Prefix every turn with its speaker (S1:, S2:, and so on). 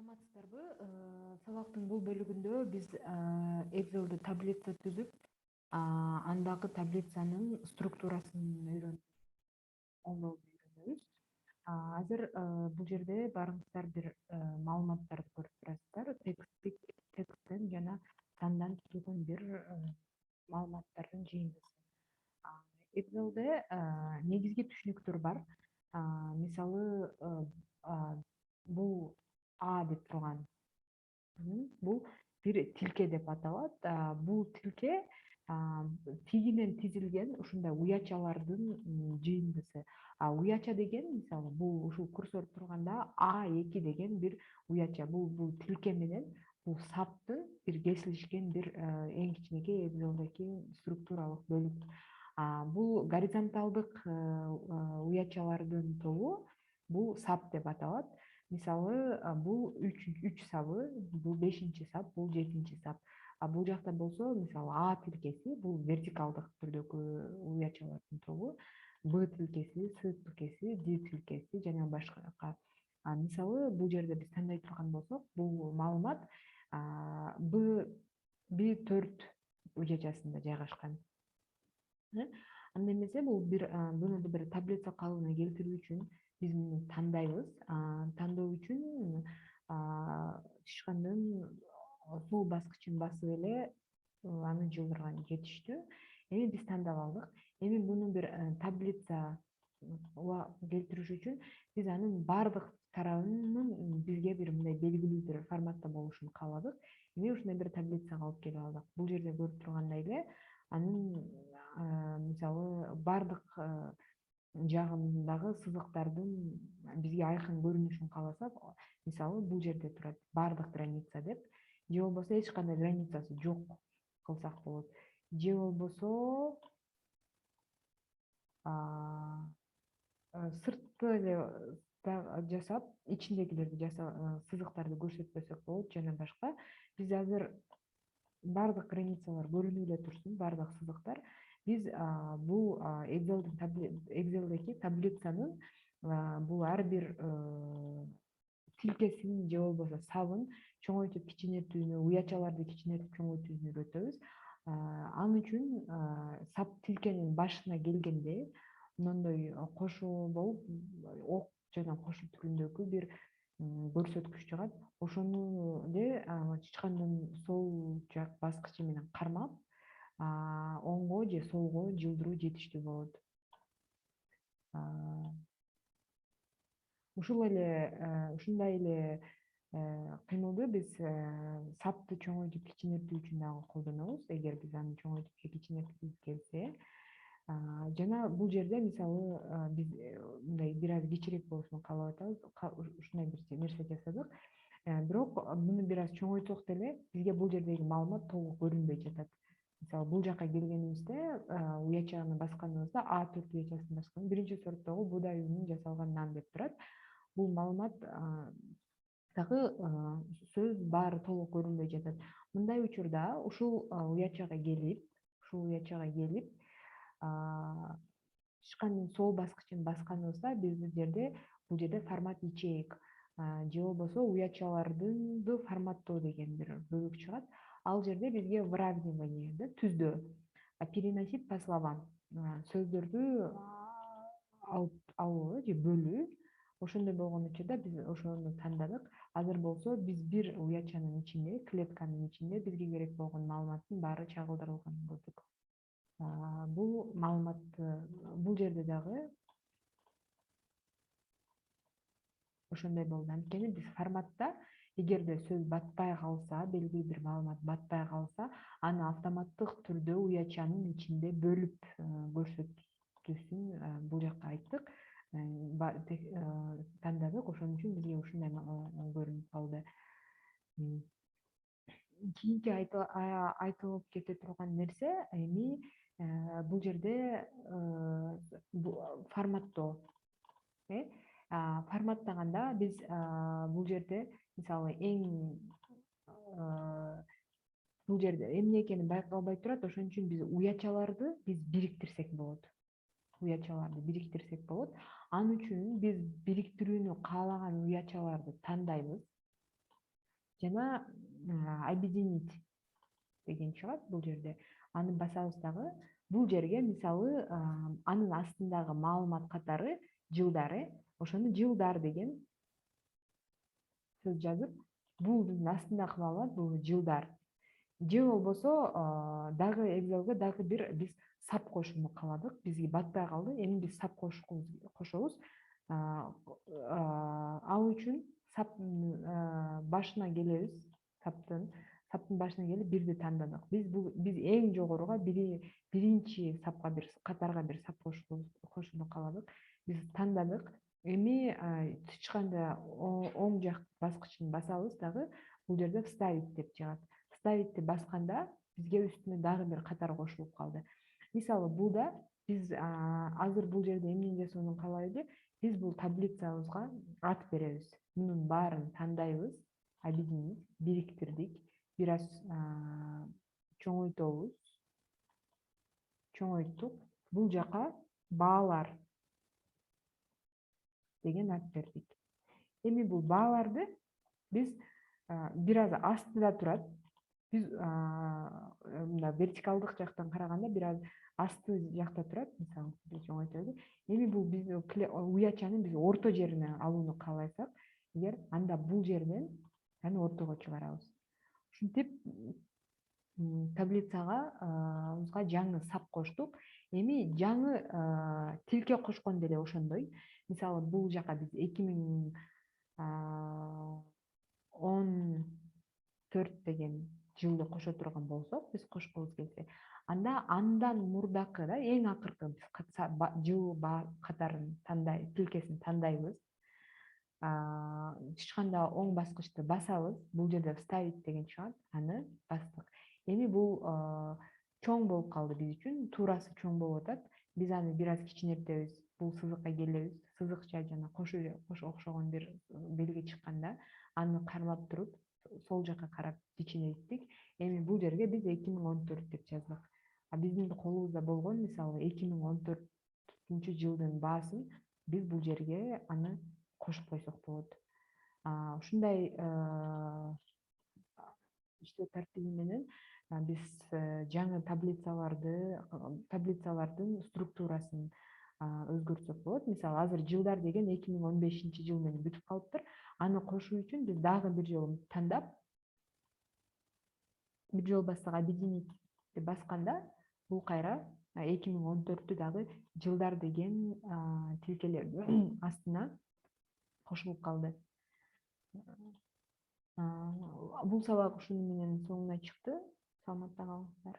S1: Саламатсыздарбы? Сабактын бул бөлүгүндө биз Excel'de таблица түзүп, андагы таблицанын структурасын оңдооду үйрөнөбүз. Азыр бул жерде баарыңыздар бир маалыматтарды көрүп турасыздар. Тексттен жана сандан түзүлгөн бир маалыматтардын жыйындысы. Excel'de негизги түшүнүктөр бар. Мисалы, бул А деп турган бул бир тилке деп аталат. Бул тилке тигинен тизилген ушундай уячалардын жыйындысы. Уяча деген мисалы бул ушул курсор турганда А2 деген бир уяча. Бул тилке менен бул саптын бир кесилишкен бир эң кичинекей Excel'деги структуралык бөлүк. Бул горизонталдык уячалардын тобу бул сап деп аталат. Мисалы, бул 3 сабы, бул 5-чи сап, бул 7-чи сап. Бул жакта болсо, мисалы, А тилкеси бул вертикалдык түрдөгү уячалардын тобу, Б тилкеси, С тилкеси, Д тилкеси жана башка. Мисалы, бул жерде биз тандай турган болсок, бул маалымат B4 уячасында жайгашкан. Анда эмесе бул буну бир таблица калыбына келтирүү үчүн биз муну тандайбыз. Тандоо үчүн тышкандын сол баскычын басып эле аны жылдырган жетиштүү. Эми биз тандап алдык. Эми буну бир таблица келтириш үчүн биз анын баардык тарабынын бизге бир мындай белгилүү бир форматта болушун кааладык. Эми ушундай бир таблицага алып келип алдык. Бул жерде көрүп тургандай эле анын мисалы баардык жагындагы сызыктардын бизге айкын көрүнүшүн кааласак, мисалы бул жерде турат баардык граница деп, же болбосо эч кандай границасы жок кылсак болот. Же болбосо сыртты эле жасап, ичиндегилерди сызыктарды көрсөтпөсөк болот жана башка. Биз азыр баардык границалар көрүнүп эле турсун, баардык сызыктар. Биз бул Excel'деги таблицанын бул ар бир тилкесин же болбосо сабын чоңойтуп кичинетүүнү, уячаларды кичинетип чоңойтүүнү үйрөтөбүз. Ал үчүн сап тилкенин башына келгенде мындай кошуу болуп, ок жана кошуу түрүндөгү бир көрсөткүч чыгат. Ошону эле тышкандын сол жак баскычы менен кармап, оңго же солго жылдыруу жетиштүү болот. Ушундай эле кыймылды биз сапты чоңойтуп кичинетүү үчүн дагы колдонобуз, эгер биз аны чоңойтуп же кичинеткибиз келсе. Жана бул жерде мисалы биз мындай бир аз кичирээк болушун каалап атабыз, ушундай бир нерсе жасадык. Бирок муну бир аз чоңойтсок деле бизге бул жердеги маалымат толук көрүнбөй жатат. Мисалы бул жака келгенибизде уячаны басканыбызда А4 уячасын баскан. Биринчи сорттогу буудай унунан жасалган нан деп турат. Бул маалымат дагы сөз баары толук көрүнбөй жатат. Мындай учурда ушул уячага келип тышкандын сол баскычын басканыбызда биз бул жерде формат ячеек же болбосо уячалардын форматтоо деген бир бөлүк чыгат. Ал жерде бизге выравнивание түздөө, переносить по словам сөздөрдү алуу же бөлүү. Ошондой болгон учурда биз ошону тандадык. Азыр болсо биз бир уячанын ичинде, клетканын ичинде бизге керек болгон маалыматтын баары чагылдырылганын көрдүк. Бул маалыматты бул жерде дагы ошондой болду. Анткени биз форматта эгерде сөз батпай калса, белгилүү бир маалымат батпай калса, аны автоматтык түрдө уячанын ичинде бөлүп көрсөтүүсүн бул жакка айттык, тандадык. Ошон үчүн бизге ушундай көрүнүп калды. Кийинки айтылып кете турган нерсе эми бул жерде форматтоо. Форматтаганда биз бул жерде мисалы бул жерде эмне экени байкалбай турат. Ошон үчүн биз уячаларды бириктирсек болот. Ал үчүн биз бириктирүүнү каалаган уячаларды тандайбыз. жана объединить деген чыгат бул жерде. Аны басабыз дагы. Бул жерге мисалы анын астындагы маалымат катары жылдары, ошону жылдар деген сөз жазып, бул биздин астындагы маалымат бул жылдар. Же болбосо дагы Excel'ге дагы бир биз сап кошууну кааладык. Бизге батпай калды. Эми биз сап кошобуз. Ал үчүн сап башына келебиз. Саптын башына келип бирди тандадык. Биз эң жогоруга биринчи сапка бир катарга бир сап кошууну кааладык. Биз тандадык. Эми эч кандай оң жак баскычын басабыз дагы бул жерде вставить деп чыгат. Вставитти басканда бизге үстүнө дагы бир катар кошулуп калды. Мисалы булда биз азыр бул жерде эмне жасоону каалай элек? Биз бул таблицабызга ат беребиз. Мунун баарын тандайбыз, объединить, бириктирдик, бир аз чоңойтобуз. Чоңойттук. Бул жака баалар деген ат бердик. Эми бул бааларды биз бир аз астыда турат. Биз мына вертикалдык жактан караганда бир аз асты жакта турат, мисалы биз чоңойтобуз. Эми бул биз уячаны биз орто жерине алууну кааласак, эгер анда бул жерден аны ортого чыгарабыз. Ушинтип таблицага жаңы сап коштук. Эми жаңы тилке кошкондо эле ошондой. Мисалы бул жака биз 2014 деген жылды кошо турган болсок, биз кошкубуз келсе, анда андан мурдакы да эң акыркы жыл катарын тилкесин тандайбыз. Эч кандай оң баскычты басабыз. Бул жерде вставить деген чыгат, аны бастык. Эми бул чоң болуп калды биз үчүн, туурасы чоң болуп атат. Биз аны бир аз кичинертебиз. Бул сызыкка келебиз. Сызыкча жана кош окшогон бир белги чыкканда аны кармап туруп сол жака карап кичинейттик. Эми бул жерге биз 2014 деп жаздык. Биздин колубузда болгон мисалы 2014 жылдын баасын биз бул жерге аны кошуп койсок болот. Ушундай иштөө тартиби менен биз жаңы таблицалардын структурасын өзгөртсөк болот. Мисалы азыр жылдар деген 2015 жыл менен бүтүп калыптыр. Аны кошуу үчүн биз дагы бир жолу тандап, бир жол бассак объединить деп басканда бул кайра 2014 дагы жылдар деген тилкелердин астына кошулуп калды. Бул сабак ушуну менен соңуна чыкты. Саламатта калыңыздар.